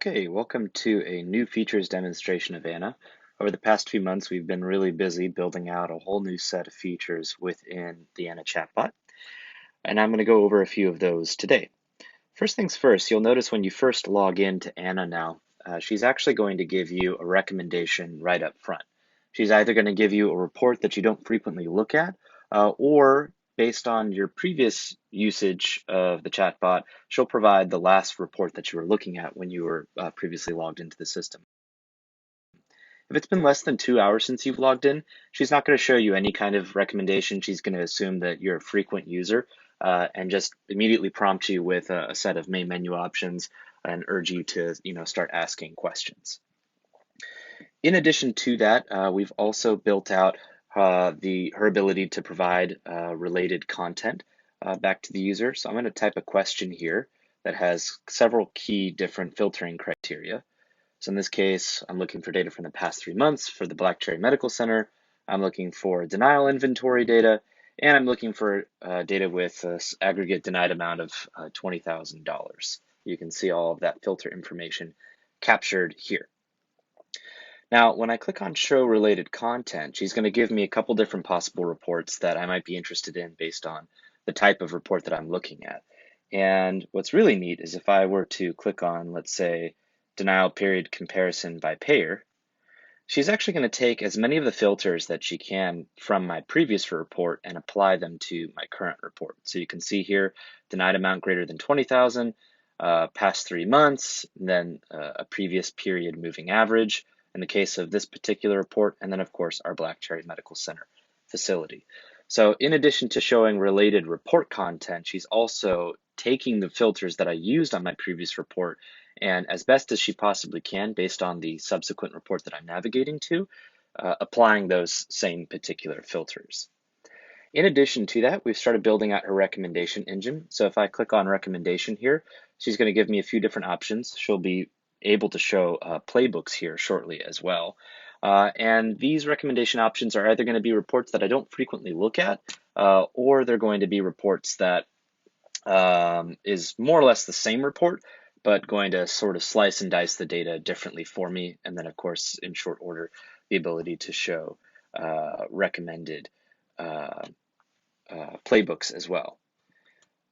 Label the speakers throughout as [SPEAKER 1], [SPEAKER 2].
[SPEAKER 1] Okay, welcome to a new features demonstration of Anna. Over the past few months, we've been really busy building out a whole new set of features within the Anna chatbot, and I'm going to go over a few of those today. First things first, you'll notice when you first log in to Anna now, she's actually going to give you a recommendation right up front. She's either going to give you a report that you don't frequently look at, or based on your previous usage of the chatbot, she'll provide the last report that you were looking at when you were previously logged into the system. If it's been less than 2 hours since you've logged in, she's not going to show you any kind of recommendation. She's going to assume that you're a frequent user and just immediately prompt you with a set of main menu options and urge you to, start asking questions. In addition to that, we've also built out her ability to provide related content back to the user. So I'm going to type a question here that has several key different filtering criteria. So in this case, I'm looking for data from the past 3 months for the Black Cherry Medical Center. I'm looking for denial inventory data, and I'm looking for data with aggregate denied amount of $20,000. You can see all of that filter information captured here. Now, when I click on Show Related Content, she's going to give me a couple different possible reports that I might be interested in based on the type of report that I'm looking at. And what's really neat is if I were to click on, let's say, denial period comparison by payer, she's actually going to take as many of the filters that she can from my previous report and apply them to my current report. So you can see here, denied amount greater than 20,000, past 3 months, then a previous period moving average in the case of this particular report, and then of course our Black Cherry Medical Center facility. So in addition to showing related report content, she's also taking the filters that I used on my previous report and as best as she possibly can based on the subsequent report that I'm navigating to, applying those same particular filters. In addition to that, we've started building out her recommendation engine. So if I click on recommendation here, she's going to give me a few different options. She'll be able to show playbooks here shortly as well. And these recommendation options are either going to be reports that I don't frequently look at, or they're going to be reports that is more or less the same report, but going to sort of slice and dice the data differently for me. And then, of course, in short order, the ability to show recommended playbooks as well.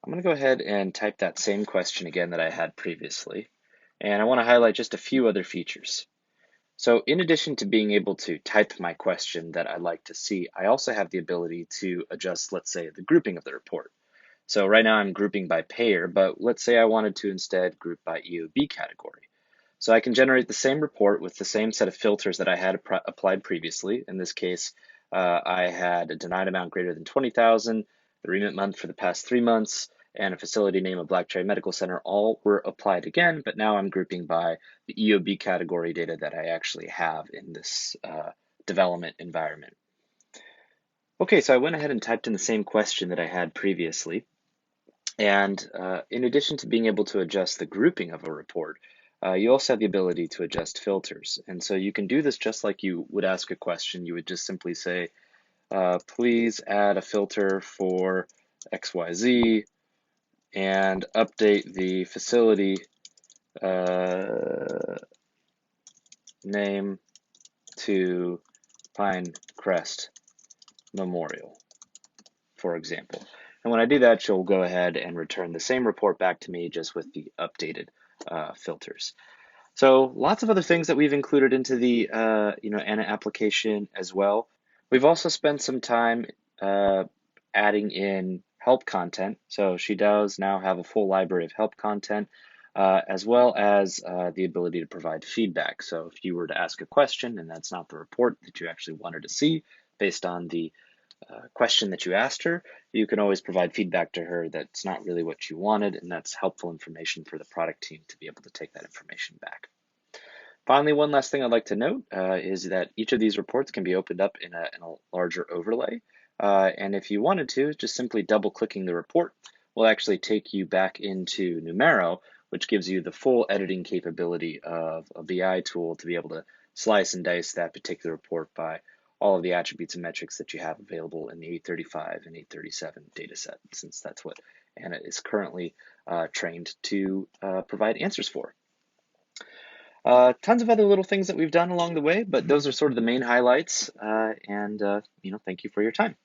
[SPEAKER 1] I'm going to go ahead and type that same question again that I had previously. And I want to highlight just a few other features. So in addition to being able to type my question that I'd like to see, I also have the ability to adjust, let's say, the grouping of the report. So right now I'm grouping by payer, but let's say I wanted to instead group by EOB category. So I can generate the same report with the same set of filters that I had applied previously. In this case, I had a denied amount greater than 20,000, the remit month for the past 3 months, and a facility name of Black Cherry Medical Center. All were applied again, but now I'm grouping by the EOB category data that I actually have in this development environment. Okay, so I went ahead and typed in the same question that I had previously. And in addition to being able to adjust the grouping of a report, you also have the ability to adjust filters. And so you can do this just like you would ask a question. You would just simply say, please add a filter for XYZ and update the facility name to Pinecrest Memorial, for example. And when I do that, she'll go ahead and return the same report back to me just with the updated filters. So lots of other things that we've included into the Anna application as well. We've also spent some time adding in help content. So she does now have a full library of help content, as well as the ability to provide feedback. So if you were to ask a question and that's not the report that you actually wanted to see based on the question that you asked her, you can always provide feedback to her that's not really what you wanted, and that's helpful information for the product team to be able to take that information back. Finally, one last thing I'd like to note is that each of these reports can be opened up in a larger overlay. And if you wanted to, just simply double clicking the report will actually take you back into Numero, which gives you the full editing capability of a BI tool to be able to slice and dice that particular report by all of the attributes and metrics that you have available in the 835 and 837 dataset, since that's what Anna is currently trained to provide answers for. Tons of other little things that we've done along the way, but those are sort of the main highlights. Thank you for your time.